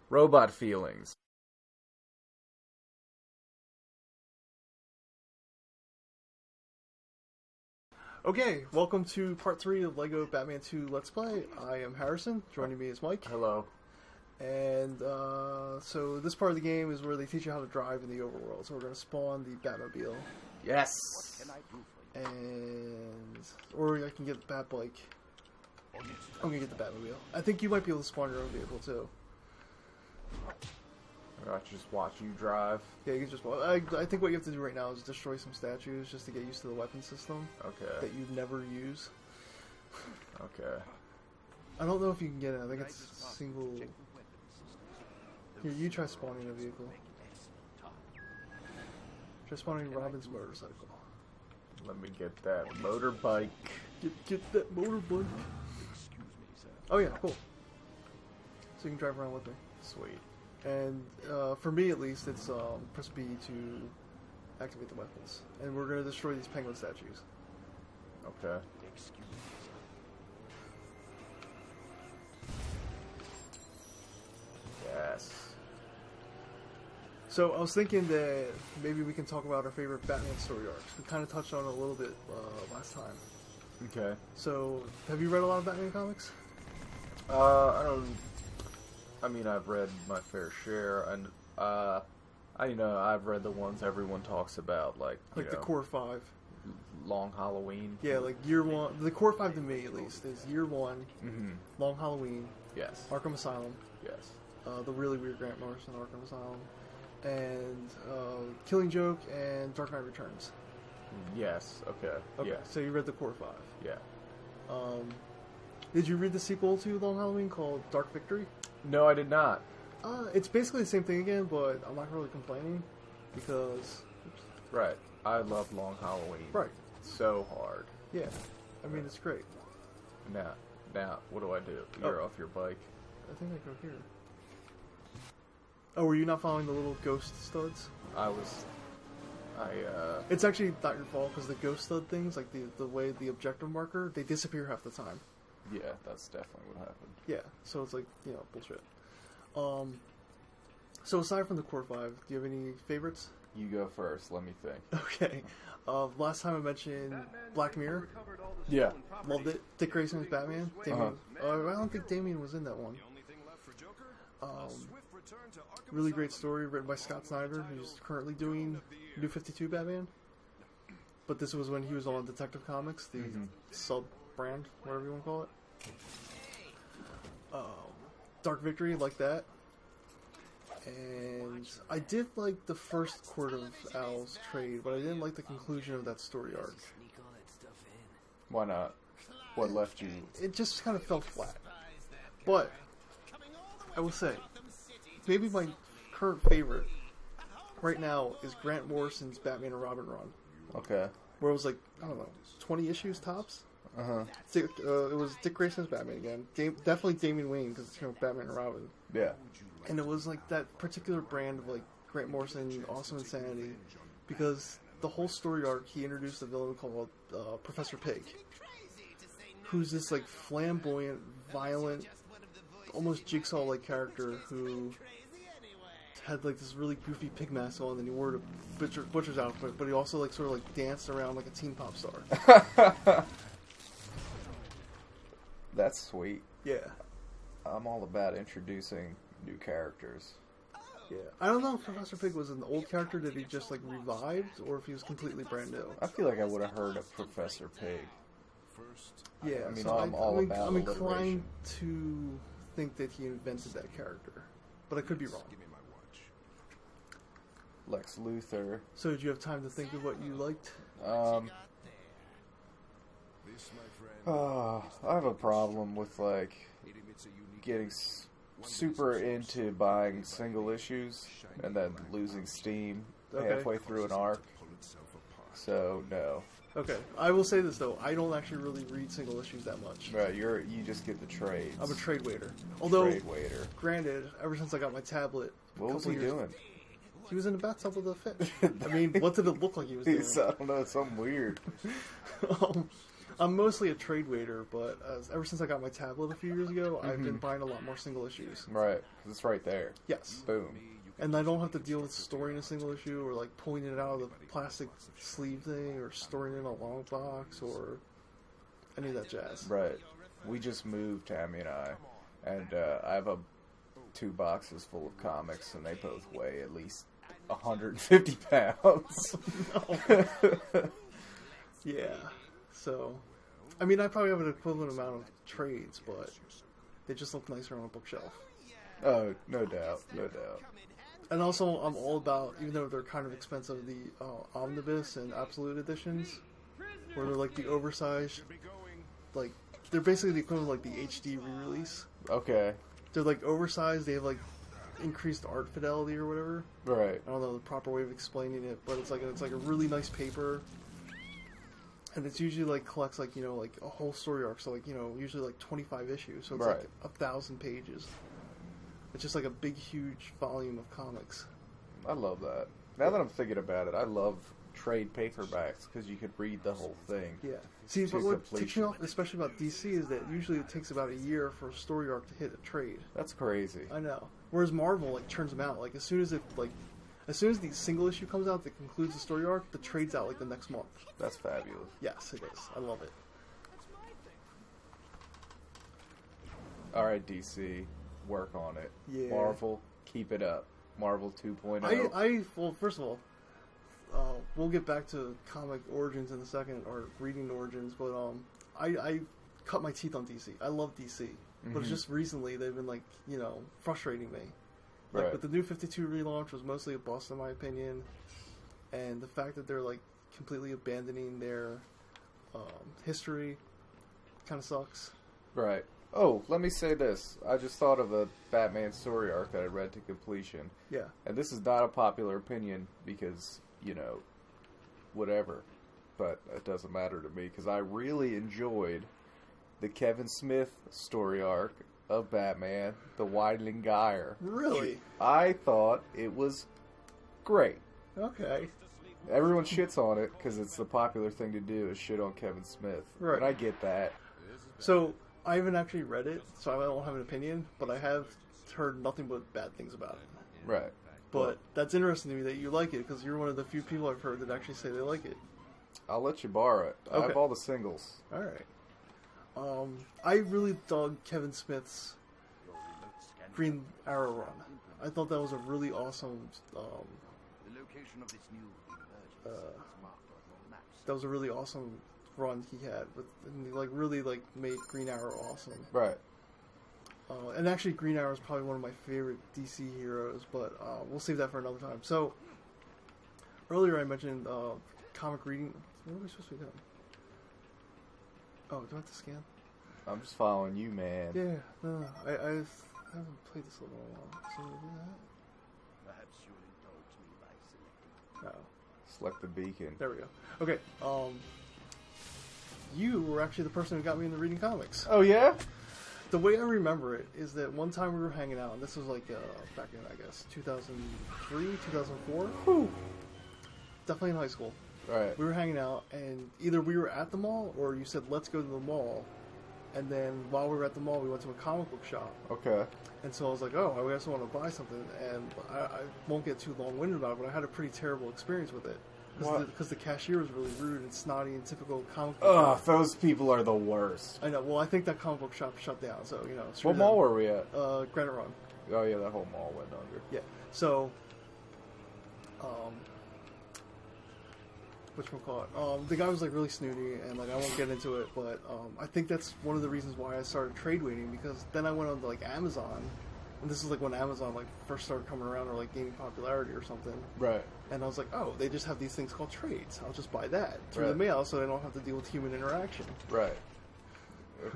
Robot Feelingz. Okay, welcome to part 3 of LEGO Batman 2 Let's Play. I am Harrison, joining me is Mike. Hello. And so this part of the game is where they teach you how to drive in the overworld. So we're going to spawn the Batmobile. Yes. And... or I can get the Batbike. I'm going to get the Batmobile. I think you might be able to spawn your own vehicle too. I just watch you drive. Yeah, you can just... I think what you have to do right now is destroy some statues just to get used to the weapon system. Okay. That you never use. Okay. I don't know if you can get it. I think it's single... Here, you try spawning a vehicle. Try spawning Robin's motorcycle. Let me get that motorbike. Get that motorbike. Oh yeah, cool. So you can drive around with me. Sweet. And for me at least, it's press B to activate the weapons. And we're going to destroy these penguin statues. Okay. Yes. So I was thinking that maybe we can talk about our favorite Batman story arcs. We kind of touched on it a little bit last time. Okay. So, have you read a lot of Batman comics? I don't... I mean, I've read my fair share, and, I've read the ones everyone talks about, like the core 5. Long Halloween. Yeah, like Year 1. The core 5 to me, at least, is Year 1, Mm-hmm. Long Halloween, Yes. Arkham Asylum, Yes. the really weird Grant Morrison Arkham Asylum, and Killing Joke and Dark Knight Returns. Yes. Okay. Okay, Yeah. so you read the core 5. Yeah. Did you read the sequel to Long Halloween called Dark Victory? No, I did not. It's basically the same thing again, but I'm not really complaining because... Right. I love Long Halloween. Right. So hard. Yeah. I mean, it's great. Now, what do I do? You're off your bike. I think I go here. Oh, were you not following the little ghost studs? It's actually not your fault, because the ghost stud things, like the way the objective marker, they disappear half the time. Yeah, that's definitely what happened. Yeah, so it's like, bullshit. So aside from the core 5, do you have any favorites? You go first, let me think. Okay. Last time I mentioned Black Mirror. Yeah. Loved it. Dick Grayson's Batman. Damian. I don't think Damian was in that one. Really great story written by Scott Snyder, who's currently doing New 52 Batman. But this was when he was on Detective Comics, the sub-brand, whatever you want to call it. Dark Victory, like that. And I did like the first Court of Owls trade, but I didn't like the conclusion of that story arc. Why not? What left you? It just kind of fell flat. But I will say, maybe my current favorite right now is Grant Morrison's Batman and Robin run. Okay. Where it was like, I don't know, 20 issues tops? Uh-huh. It was Dick Grayson's Batman again. Definitely Damian Wayne, because it's Batman and Robin. Yeah. And it was like that particular brand of like Grant Morrison, Awesome Insanity, because the whole story arc, he introduced a villain called Professor Pig, who's this like flamboyant, violent, almost Jigsaw-like character who had like this really goofy pig mask on, and he wore a butcher's outfit, but he also like sort of like danced around like a teen pop star. That's sweet. Yeah. I'm all about introducing new characters. Yeah. I don't know if Professor Pig was an old character that he just like revived, or if he was completely brand new. I feel like I would have heard of Professor Pig. Yeah, I mean, so I'm all about I'm alliteration. inclined to think that he invented that character, but I could be wrong. Lex Luthor. So did you have time to think of what you liked? I have a problem with like getting super into buying single issues and then losing steam halfway through an arc. So no. Okay, I will say this though, I don't actually really read single issues that much. Right, you just get the trades. I'm a trade waiter. Although, trade waiter. Granted, ever since I got my tablet, What was he doing? He was in the bathtub with a fish. I mean, what did it look like he was doing? I don't know, it's something weird. I'm mostly a trade waiter, but ever since I got my tablet a few years ago, I've been buying a lot more single issues. Right, 'cause it's right there. Yes. Boom. And I don't have to deal with storing a single issue or like pulling it out of the plastic sleeve thing or storing it in a long box or any of that jazz. Right. We just moved, Tammy and I have 2 boxes full of comics, and they both weigh at least 150 pounds. No. Yeah. So, I mean, I probably have an equivalent amount of trades, but they just look nicer on a bookshelf. Oh, no doubt. No doubt. And also, I'm all about, even though they're kind of expensive, the omnibus and absolute editions, where they're like the oversized, like, they're basically the equivalent of like the HD re-release. Okay. They're like oversized, they have like increased art fidelity or whatever. Right. I don't know the proper way of explaining it, but it's like a really nice paper. And it's usually like collects like, you know, like a whole story arc, so like, you know, usually like 25 issues, so it's right. like 1,000 pages. It's just like a big, huge volume of comics. I love that. Now that I'm thinking about it, I love trade paperbacks because you could read the whole thing. Yeah. See, but what ticks me off, especially about DC, is that usually it takes about a year for a story arc to hit a trade. That's crazy. I know. Whereas Marvel like turns them out like as soon as the single issue comes out that concludes the story arc, the trade's out like the next month. That's fabulous. Yes, it is. I love it. All right, DC, work on it. Yeah. Marvel, keep it up. Marvel 2.0. Well, first of all, we'll get back to comic origins in a second, or reading origins, but I cut my teeth on DC. I love DC, but it's just recently they've been like, you know, frustrating me. Like, right. But the New 52 relaunch was mostly a bust in my opinion, and the fact that they're like completely abandoning their history kind of sucks. Right. Oh, let me say this. I just thought of a Batman story arc that I read to completion. Yeah. And this is not a popular opinion because, you know, whatever. But it doesn't matter to me because I really enjoyed the Kevin Smith story arc of Batman, The Wildling Gyre. Really? I thought it was great. Okay. Everyone shits on it because it's the popular thing to do is shit on Kevin Smith. Right. And I get that. So, I haven't actually read it, so I don't have an opinion, but I have heard nothing but bad things about it. Right. But that's interesting to me that you like it, because you're one of the few people I've heard that actually say they like it. I'll let you borrow it. I have all the singles. Alright. I really dug Kevin Smith's Green Arrow run. I thought that was a really awesome, run he had, and he like really like made Green Arrow awesome. Right. And actually, Green Arrow is probably one of my favorite DC heroes, but we'll save that for another time. So earlier I mentioned comic reading. What are we supposed to be doing? Oh, do I have to scan? I'm just following you, man. Yeah, no, I haven't played this in a little while. So we'll do that. Perhaps you'll indulge me by selecting. Oh. Select the beacon. There we go. Okay, you were actually the person who got me into reading comics. Oh, yeah? The way I remember it is that one time we were hanging out, and this was like back in, I guess, 2003, 2004? Whew. Definitely in high school. Right. We were hanging out, and either we were at the mall, or you said, let's go to the mall. And then while we were at the mall, we went to a comic book shop. Okay. And so I was like, oh, I also want to buy something. And I won't get too long-winded about it, but I had a pretty terrible experience with it. Because the cashier was really rude and snotty and typical comic book Ugh, shop. those people are the worst. I know. Well, I think that comic book shop shut down, so, you know. What mall were we at? Granite Run. Oh, yeah, that whole mall went under. Yeah. So, whatchamacallit? The guy was, like, really snooty, and, like, I won't get into it, but I think that's one of the reasons why I started trade waiting, because then I went on to, like, Amazon, and this is, like, when Amazon, like, first started coming around or, like, gaining popularity or something. Right. And I was like, oh, they just have these things called trades. I'll just buy that through the mail so I don't have to deal with human interaction. Right.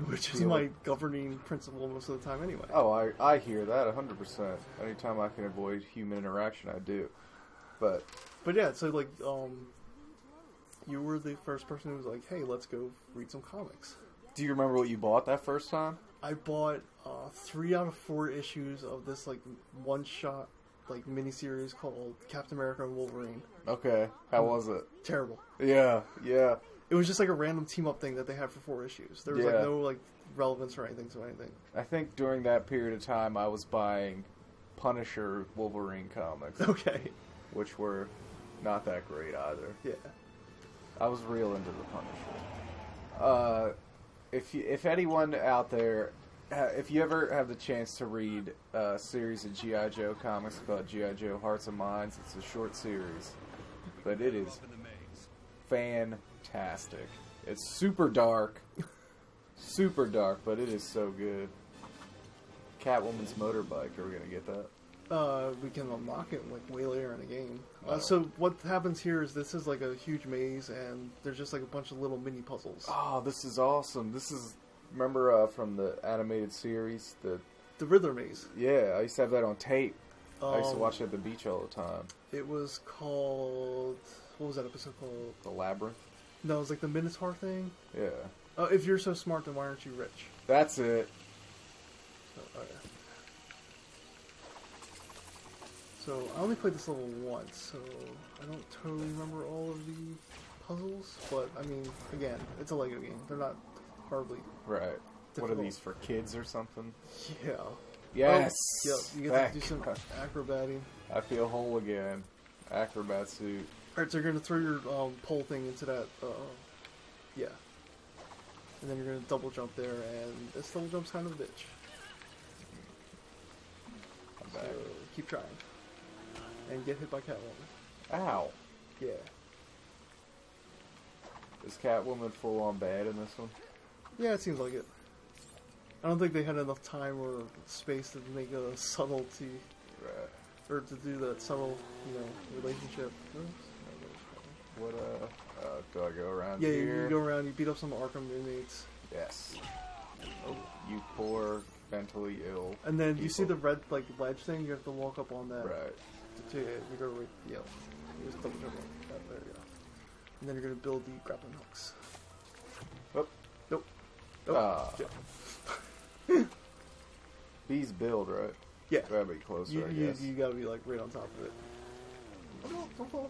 Which is my governing principle most of the time anyway. Oh, I hear that 100%. Anytime I can avoid human interaction, I do. But yeah, so, like, you were the first person who was like, hey, let's go read some comics. do you remember what you bought that first time? I bought 3 out of 4 issues of this, like, one-shot, like, miniseries called Captain America and Wolverine. Okay. How was it? Terrible. Yeah. It was just like a random team up thing that they had for 4 issues. There was like no like relevance or anything to anything. I think during that period of time, I was buying Punisher Wolverine comics. Okay. Which were not that great either. Yeah. I was real into the Punisher. If anyone out there, if you ever have the chance to read a series of G.I. Joe comics called G.I. Joe Hearts and Minds, it's a short series, but it is fantastic. It's super dark, but it is so good. Catwoman's motorbike, are we gonna get that? We can unlock it like way later in the game. So what happens here is this is like a huge maze, and there's just like a bunch of little mini puzzles. Oh, this is awesome! This is remember from the animated series the Riddler maze. Yeah, I used to have that on tape. I used to watch it at the beach all the time. It was called, what was that episode called? The Labyrinth. No, it was like the Minotaur thing. Yeah. If you're so smart, then why aren't you rich? That's it. Oh, yeah. So, I only played this level once, so I don't totally remember all of the puzzles, but, I mean, again, it's a Lego game. They're not horribly Right. difficult. What are these, for kids or something? Yeah. Yes! Oh, yep, you get to do some acrobating. I feel whole again. Acrobat suit. Alright, so you're going to throw your pole thing into that, yeah. And then you're going to double jump there, and this double jump's kind of a bitch. I'm back. So, keep trying. And get hit by Catwoman. Ow. Yeah. Is Catwoman full on bad in this one? Yeah, it seems like it. I don't think they had enough time or space to make a subtlety, Right. or to do that subtle, relationship. What, do I go around Yeah, here? you go around, you beat up some Arkham inmates. Yes. Oh, you poor, mentally ill And then people. you see the red, ledge thing, you have to walk up on that. Right. You go right, yeah. You just double jump on that, there you go. And then you're going to build the grappling hooks. Oh. Nope. Ah. Bees build, right? Yeah. Gotta be closer, I guess. You gotta be, right on top of it. Don't fall.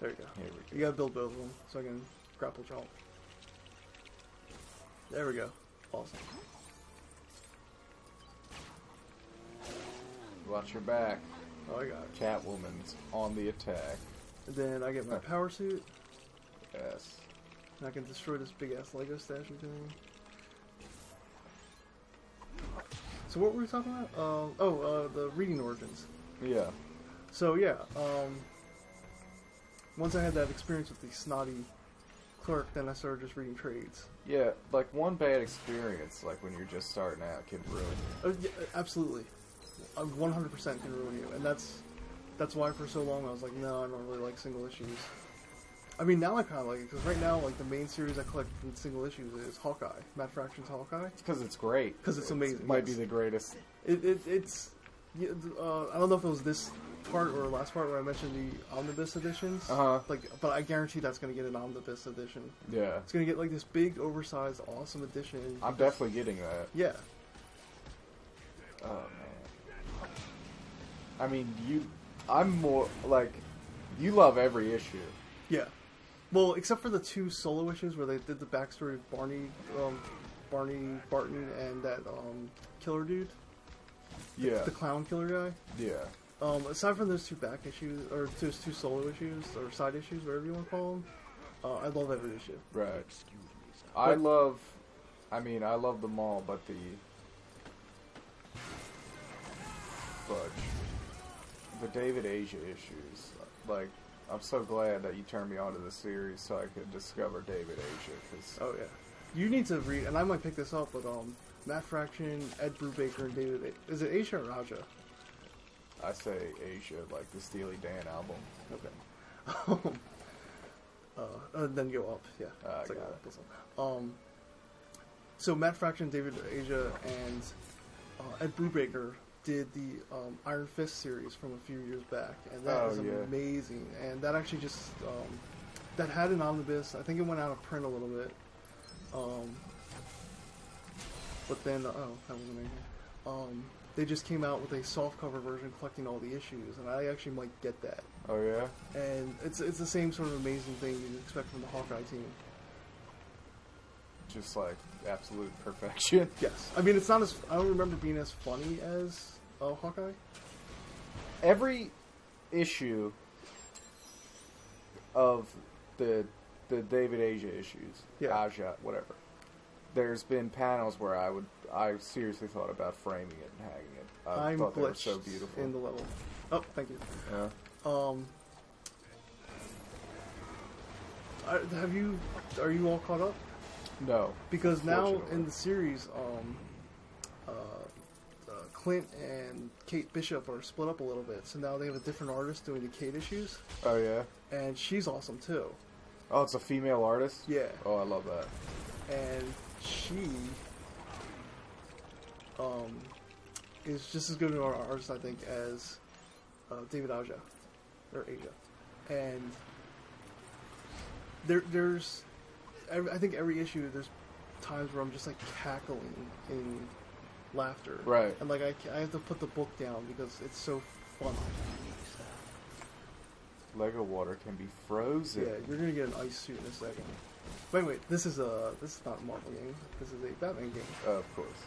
There you go. Here we go. You gotta build both of them so I can grapple jump. There we go. Awesome. Watch your back. Oh, I got it. Catwoman's on the attack. And then I get my power suit, Yes. and I can destroy this big ass Lego statue thing. So what were we talking about? The reading origins. Yeah. So yeah, once I had that experience with the snotty clerk, then I started just reading trades. Yeah, like one bad experience, like when you're just starting out, can ruin you. Yeah, absolutely. 100% can ruin you, and that's why for so long I was like, no, I don't really like single issues. I mean, now I kind of like it, because right now, like, the main series I collect from single issues is Hawkeye, Matt Fraction's Hawkeye. Because it's great. Because it's amazing. It might be the greatest. It's yeah, I don't know if it was this part or last part where I mentioned the omnibus editions. But I guarantee that's going to get an omnibus edition. Yeah. It's going to get like this big, oversized, awesome edition. I'm definitely getting that. Yeah. Oh, man. I mean, I'm more, like, you love every issue. Yeah. Well, except for the 2 solo issues where they did the backstory of Barney Barton, and that killer dude. Yeah. The clown killer guy. Yeah. Aside from those 2 back issues, or those 2 solo issues, or side issues, whatever you want to call them, I love every issue. Right. I love them all, but the David Asia issues, like, I'm so glad that you turned me onto the series so I could discover David Asia. Cause Oh, yeah. You need to read, and I might pick this up, but Matt Fraction, Ed Brubaker, and David... Is it Asia or Raja? I say Asia, like the Steely Dan album. Okay. Then go up, yeah. I got it. So Matt Fraction, David Asia, and Ed Brubaker did the Iron Fist series from a few years back, and that is amazing. And that actually just that had an omnibus. I think it went out of print a little bit. But then that wasn't anything. they just came out with a softcover version collecting all the issues, and I actually might get that. Oh yeah. And it's the same sort of amazing thing you'd expect from the Hawkeye team. Just like absolute perfection. Yes, I mean it's not as I don't remember being as funny as Hawkeye. Every issue of the David Aja issues, Aja, whatever. There's been panels where I seriously thought about framing it and hanging it. I thought they were so beautiful. In the level. Oh, thank you. Yeah. Are you all caught up? No. Because now in the series, Clint and Kate Bishop are split up a little bit, so now they have a different artist doing the Kate issues. Oh yeah. And she's awesome too. Oh, it's a female artist? Yeah. Oh, I love that. And she is just as good an artist, I think, as David Aja. Or Aja. And there's... I think every issue, there's times where I'm just, like, cackling in laughter. Right. And, like, I have to put the book down because it's so fun. Lego water can be frozen. Yeah, you're gonna get an ice suit in a second. Wait, this is not a Marvel game. This is a Batman game. Of course.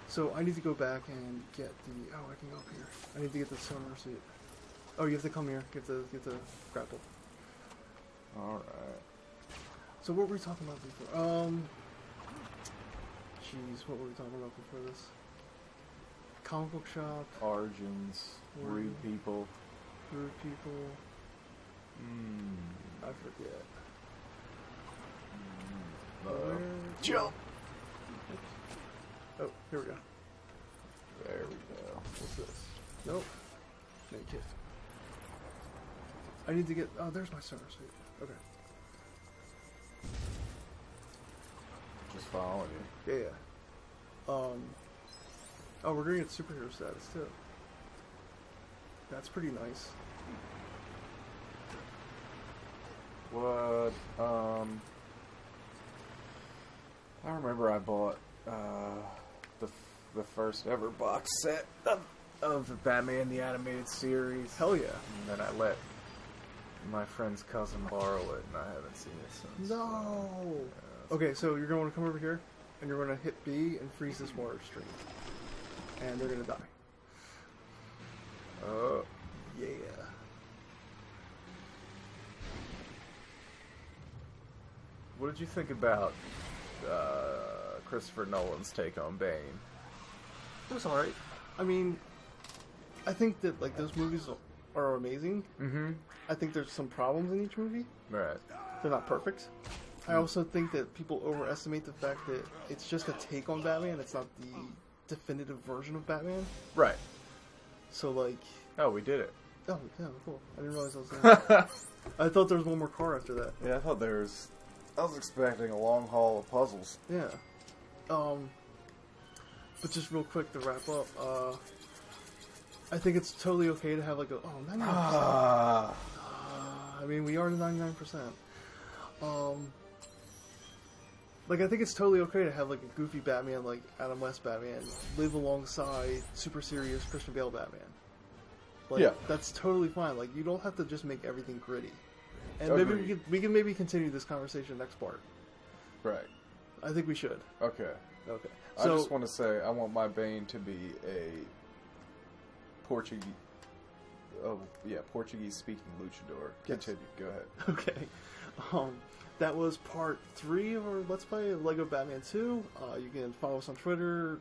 So I need to go back and get the... Oh, I can go up here. I need to get the sonar suit. Oh, you have to come here. You have to grapple. Alright. So what were we talking about before? Jeez, what were we talking about before this? Comic book shop. Origins. Rude people. Rude people. I forget. Jump! Oh, here we go. There we go. What's this? Nope. Make it. I need to get... Oh, there's my sonar suit. Okay. Just following you. Yeah. Oh, we're gonna get superhero status too. That's pretty nice. What? I remember I bought the first ever box set of Batman the Animated Series. Hell yeah! And then I let my friend's cousin borrow it, and I haven't seen it since. No. Okay, so you're gonna want to come over here, and you're gonna hit B and freeze this water stream, and they're gonna die. Oh. Yeah. What did you think about Christopher Nolan's take on Bane? It was alright. I mean, I think that like those movies are amazing. Mm-hmm. I think there's some problems in each movie. Right. They're not perfect. I also think that people overestimate the fact that it's just a take on Batman. It's not the definitive version of Batman. Right. So like... Oh, we did it. Oh, yeah, cool. I didn't realize I was there. I thought there was one more car after that. Yeah, I thought there was... I was expecting a long haul of puzzles. Yeah. But just real quick to wrap up, I think it's totally okay to have like a... Oh, 99%. I mean, we are to 99%. Like, I think it's totally okay to have like a goofy Batman, like Adam West Batman, live alongside super serious Christian Bale Batman. Like, yeah. That's totally fine. Like, you don't have to just make everything gritty. And Agreed. maybe we can maybe continue this conversation next part. Right. I think we should. Okay. Okay. I So, just want to say I want my Bane to be a Portuguese. Oh yeah, Portuguese-speaking luchador. Yes. Continue. Go ahead. Okay. That was part 3 of our Let's Play of Lego Batman 2. You can follow us on Twitter,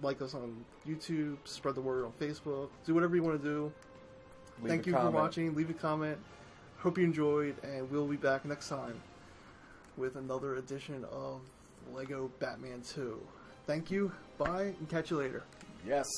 like us on YouTube, spread the word on Facebook, do whatever you want to do. Thank you for watching. Leave a comment. Hope you enjoyed, and we'll be back next time with another edition of Lego Batman 2. Thank you. Bye, and catch you later. Yes.